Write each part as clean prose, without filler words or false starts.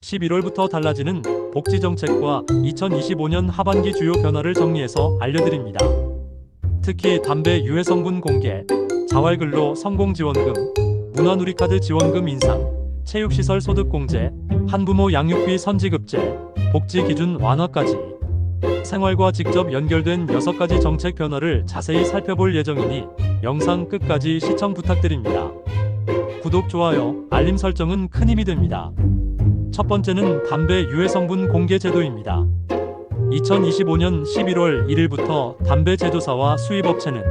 11월부터 달라지는 복지정책과 2025년 하반기 주요 변화를 정리해서 알려드립니다. 특히 담배 유해 성분 공개, 자활근로 성공지원금, 문화누리카드 지원금 인상, 체육시설 소득공제, 한부모 양육비 선지급제, 복지기준 완화까지 생활과 직접 연결된 6가지 정책 변화를 자세히 살펴볼 예정이니 영상 끝까지 시청 부탁드립니다. 구독, 좋아요, 알림 설정은 큰 힘이 됩니다. 첫 번째는 담배 유해 성분 공개 제도입니다. 2025년 11월 1일부터 담배 제조사와 수입업체는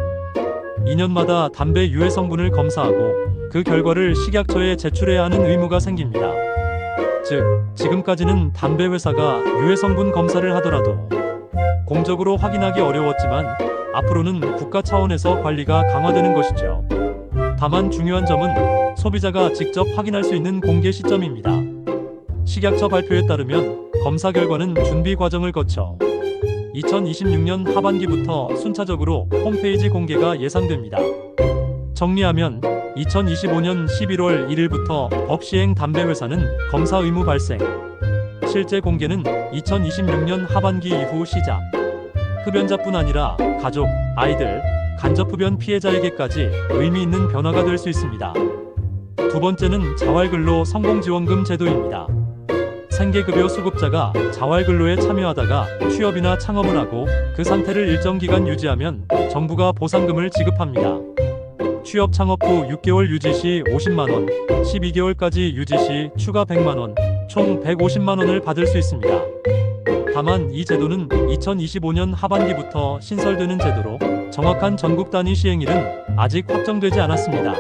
2년마다 담배 유해 성분을 검사하고 그 결과를 식약처에 제출해야 하는 의무가 생깁니다. 즉, 지금까지는 담배 회사가 유해 성분 검사를 하더라도 공적으로 확인하기 어려웠지만 앞으로는 국가 차원에서 관리가 강화되는 것이죠. 다만 중요한 점은 소비자가 직접 확인할 수 있는 공개 시점입니다. 식약처 발표에 따르면 검사 결과는 준비 과정을 거쳐 2026년 하반기부터 순차적으로 홈페이지 공개가 예상됩니다. 정리하면 2025년 11월 1일부터 법 시행 담배 회사는 검사 의무 발생, 실제 공개는 2026년 하반기 이후 시작. 흡연자뿐 아니라 가족, 아이들, 간접흡연 피해자에게까지 의미 있는 변화가 될 수 있습니다. 두 번째는 자활근로 성공지원금 제도입니다. 생계급여 수급자가 자활근로에 참여하다가 취업이나 창업을 하고 그 상태를 일정 기간 유지하면 정부가 보상금을 지급합니다. 취업 창업 후 6개월 유지 시 50만원, 12개월까지 유지 시 추가 100만원, 총 150만원을 받을 수 있습니다. 다만 이 제도는 2025년 하반기부터 신설되는 제도로 정확한 전국 단위 시행일은 아직 확정되지 않았습니다.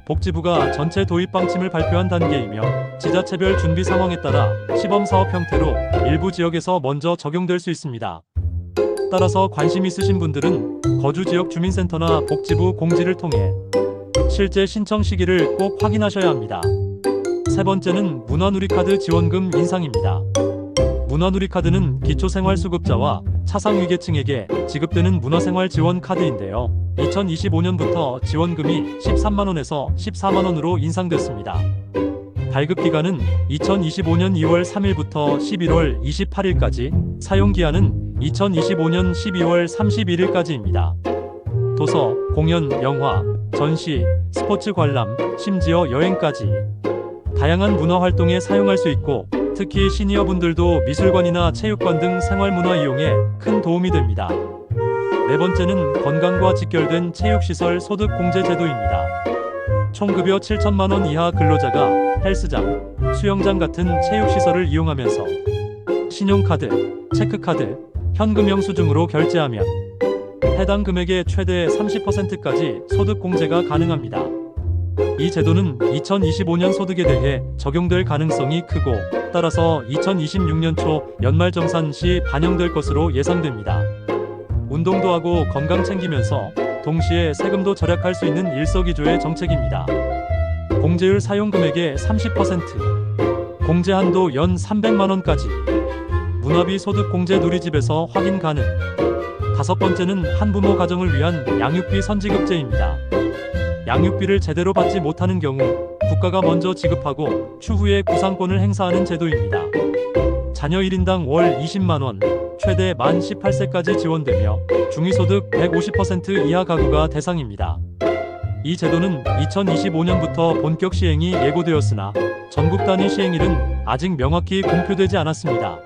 복지부가 전체 도입 방침을 발표한 단계이며 지자체별 준비 상황에 따라 시범사업 형태로 일부 지역에서 먼저 적용될 수 있습니다. 따라서 관심 있으신 분들은 거주지역 주민센터나 복지부 공지를 통해 실제 신청 시기를 꼭 확인하셔야 합니다. 세 번째는 문화누리카드 지원금 인상입니다. 문화누리카드는 기초생활수급자와 차상위계층에게 지급되는 문화생활 지원 카드인데요. 2025년부터 지원금이 13만원에서 14만원으로 인상됐습니다. 발급기간은 2025년 2월 3일부터 11월 28일까지, 사용기한은 2025년 12월 31일까지입니다. 도서, 공연, 영화, 전시, 스포츠 관람, 심지어 여행까지 다양한 문화활동에 사용할 수 있고 특히 시니어분들도 미술관이나 체육관 등 생활문화 이용에 큰 도움이 됩니다. 네 번째는 건강과 직결된 체육시설 소득공제 제도입니다. 총급여 7천만원 이하 근로자가 헬스장, 수영장 같은 체육시설을 이용하면서 신용카드, 체크카드, 현금 영수증으로 결제하면 해당 금액의 최대 30%까지 소득공제가 가능합니다. 이 제도는 2025년 소득에 대해 적용될 가능성이 크고 따라서 2026년 초 연말정산 시 반영될 것으로 예상됩니다. 운동도 하고 건강 챙기면서 동시에 세금도 절약할 수 있는 일석이조의 정책입니다. 공제율 사용 금액의 30%, 공제 한도 연 300만원까지, 문화비 소득 공제 누리집에서 확인 가능. 다섯 번째는 한부모 가정을 위한 양육비 선지급제입니다. 양육비를 제대로 받지 못하는 경우 국가가 먼저 지급하고 추후에 구상권을 행사하는 제도입니다. 자녀 1인당 월 20만원, 최대 만 18세까지 지원되며 중위소득 150% 이하 가구가 대상입니다. 이 제도는 2025년부터 본격 시행이 예고되었으나 전국 단위 시행일은 아직 명확히 공표되지 않았습니다.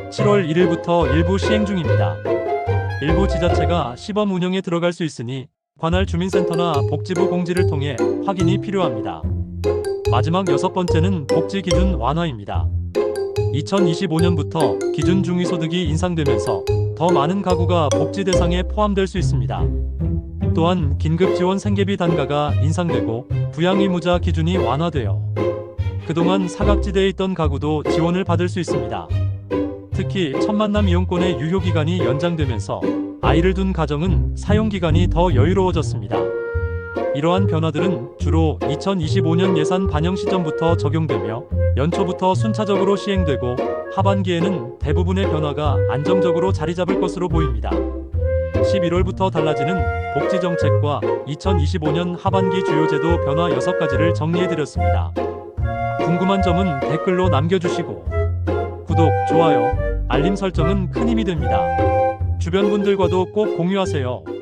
7월 1일부터 일부 시행 중입니다. 일부 지자체가 시범 운영에 들어갈 수 있으니 관할 주민센터나 복지부 공지를 통해 확인이 필요합니다. 마지막 여섯 번째는 복지 기준 완화입니다. 2025년부터 기준 중위소득이 인상되면서 더 많은 가구가 복지 대상에 포함될 수 있습니다. 또한 긴급지원 생계비 단가가 인상되고 부양의무자 기준이 완화되어 그동안 사각지대에 있던 가구도 지원을 받을 수 있습니다. 특히 첫 만남 이용권의 유효기간이 연장되면서 아이를 둔 가정은 사용기간이 더 여유로워졌습니다. 이러한 변화들은 주로 2025년 예산 반영 시점부터 적용되며 연초부터 순차적으로 시행되고 하반기에는 대부분의 변화가 안정적으로 자리 잡을 것으로 보입니다. 11월부터 달라지는 복지정책과 2025년 하반기 주요 제도 변화 6가지를 정리해드렸습니다. 궁금한 점은 댓글로 남겨주시고 구독, 좋아요, 알림 설정은 큰 힘이 됩니다. 주변 분들과도 꼭 공유하세요.